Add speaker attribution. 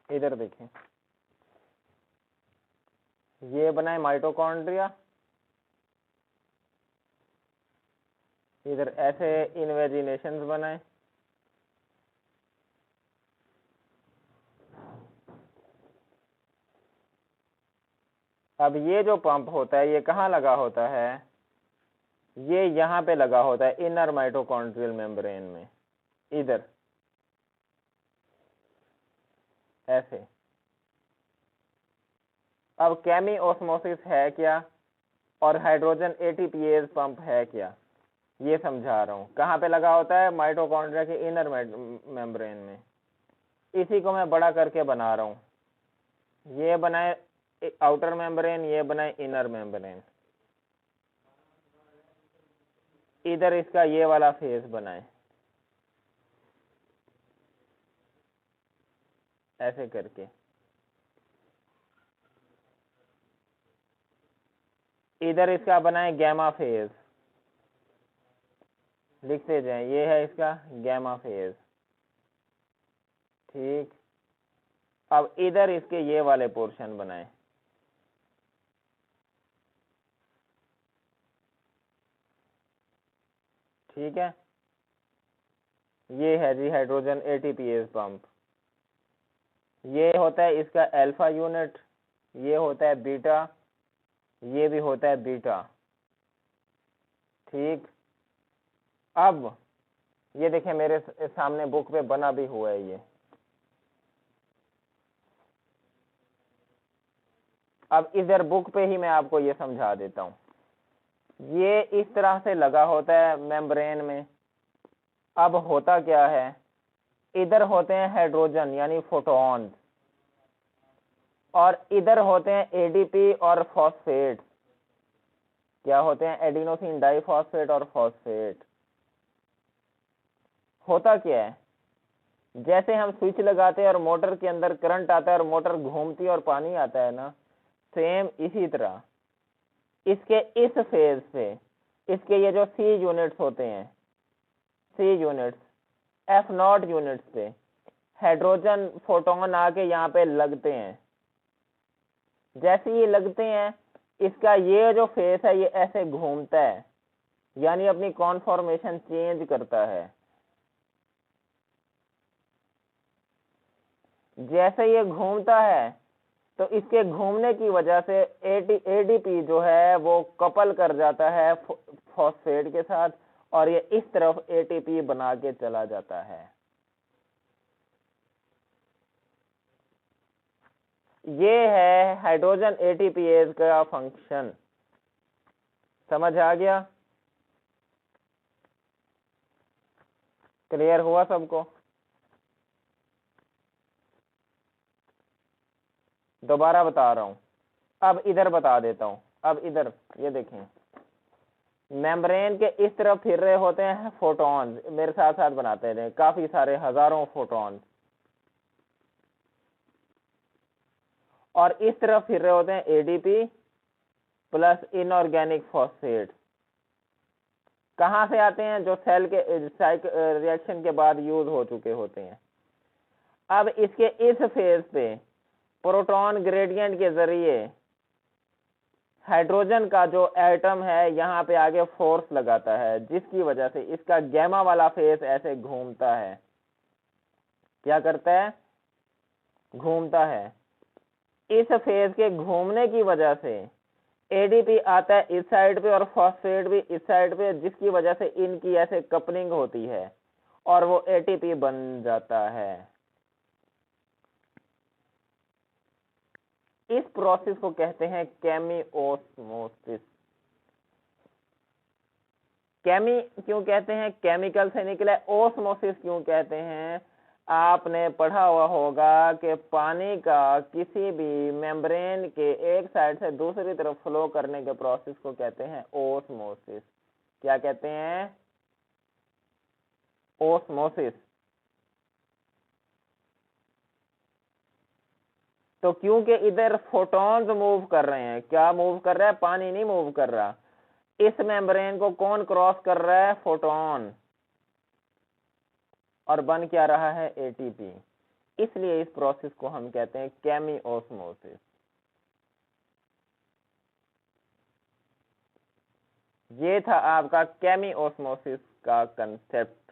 Speaker 1: इधर देखें, ये बनाए माइटोकॉन्ड्रिया, इधर ऐसे इन्वेजिनेशंस बनाए, अब ये जो पंप होता है ये कहाँ लगा होता है, ये यहाँ पे लगा होता है इनर माइटोकॉन्ड्रियल मेम्ब्रेन में, इधर ऐसे। अब केमी ऑस्मोसिस है क्या और हाइड्रोजन एटीपीएज पंप है क्या, ये समझा रहा हूं। कहाँ पे लगा होता है, माइटोकॉन्ड्रिया के इनर मेम्ब्रेन में। इसी को मैं बड़ा करके बना रहा हूं, ये बनाए आउटर मेम्ब्रेन, ये बनाए इनर मेम्ब्रेन, इधर इसका ये वाला फेस बनाए, ऐसे करके। इधर इसका बनाए गैमा फेज, लिखते जाए, ये है इसका गैमा फेज, ठीक। अब इधर इसके ये वाले पोर्शन बनाए, ठीक है। ये है जी हाइड्रोजन एटीपीएज पंप, ये होता है इसका अल्फा यूनिट, ये होता है बीटा, ये भी होता है बीटा, ठीक। अब ये देखें मेरे सामने बुक पे बना भी हुआ है ये। अब इधर बुक पे ही मैं आपको ये समझा देता हूं। ये इस तरह से लगा होता है मेम्ब्रेन में। अब होता क्या है, इधर होते हैं हाइड्रोजन यानी फोटॉन्स, और इधर होते हैं एडीपी और फॉस्फेट। क्या होते हैं, एडिनोसिन डाइफॉस्फेट और फॉस्फेट। होता क्या है, जैसे हम स्विच लगाते हैं और मोटर के अंदर करंट आता है और मोटर घूमती है और पानी आता है ना, सेम इसी तरह इसके इस फेज पे इसके ये जो सी यूनिट्स होते हैं, सी यूनिट्स F0 यूनिट्स पे हाइड्रोजन फोटोन आके यहाँ पे लगते हैं। जैसे ये लगते हैं, इसका ये जो फेस है ये ऐसे घूमता है, यानी अपनी कॉन्फॉर्मेशन चेंज करता है। जैसे ये घूमता है तो इसके घूमने की वजह से एडीपी जो है वो कपल कर जाता है फॉस्फेट के साथ, और ये इस तरफ एटीपी बना के चला जाता है। ये है हाइड्रोजन एटीपीएज का फंक्शन, समझ आ गया, क्लियर हुआ सबको। दोबारा बता रहा हूं, अब इधर बता देता हूं। अब इधर ये देखें, मेम्ब्रेन के इस तरफ फिर रहे होते हैं फोटॉन्स, मेरे साथ साथ बनाते रहे, काफी सारे हजारों फोटॉन्स, और इस तरफ फिर रहे होते हैं एडीपी प्लस इनऑर्गेनिक फॉस्फेट। कहां से आते हैं, जो सेल के रिएक्शन के बाद यूज हो चुके होते हैं। अब इसके इस फेज पे प्रोटॉन ग्रेडियंट के जरिए हाइड्रोजन का जो एटम है यहाँ पे आगे फोर्स लगाता है, जिसकी वजह से इसका गैमा वाला फेस ऐसे घूमता है। क्या करता है, घूमता है। इस फेज के घूमने की वजह से एडीपी आता है इस साइड पे और फॉस्फेट भी इस साइड पे, जिसकी वजह से इनकी ऐसे कपलिंग होती है और वो एटीपी बन जाता है। इस प्रोसेस को कहते हैं केमिओस्मोसिस। केमी क्यों कहते हैं, केमिकल से निकला। ओस्मोसिस क्यों कहते हैं, आपने पढ़ा हुआ होगा कि पानी का किसी भी मेम्ब्रेन के एक साइड से दूसरी तरफ फ्लो करने के प्रोसेस को कहते हैं ओस्मोसिस। क्या कहते हैं, ओस्मोसिस। तो क्योंकि इधर फोटॉन्स मूव कर रहे हैं, क्या मूव कर रहा है, पानी नहीं मूव कर रहा। इस मेम्ब्रेन को कौन क्रॉस कर रहा है, फोटॉन, और बन क्या रहा है, एटीपी। इसलिए इस प्रोसेस को हम कहते हैं केमिओस्मोसिस। ये था आपका केमिओस्मोसिस का कंसेप्ट।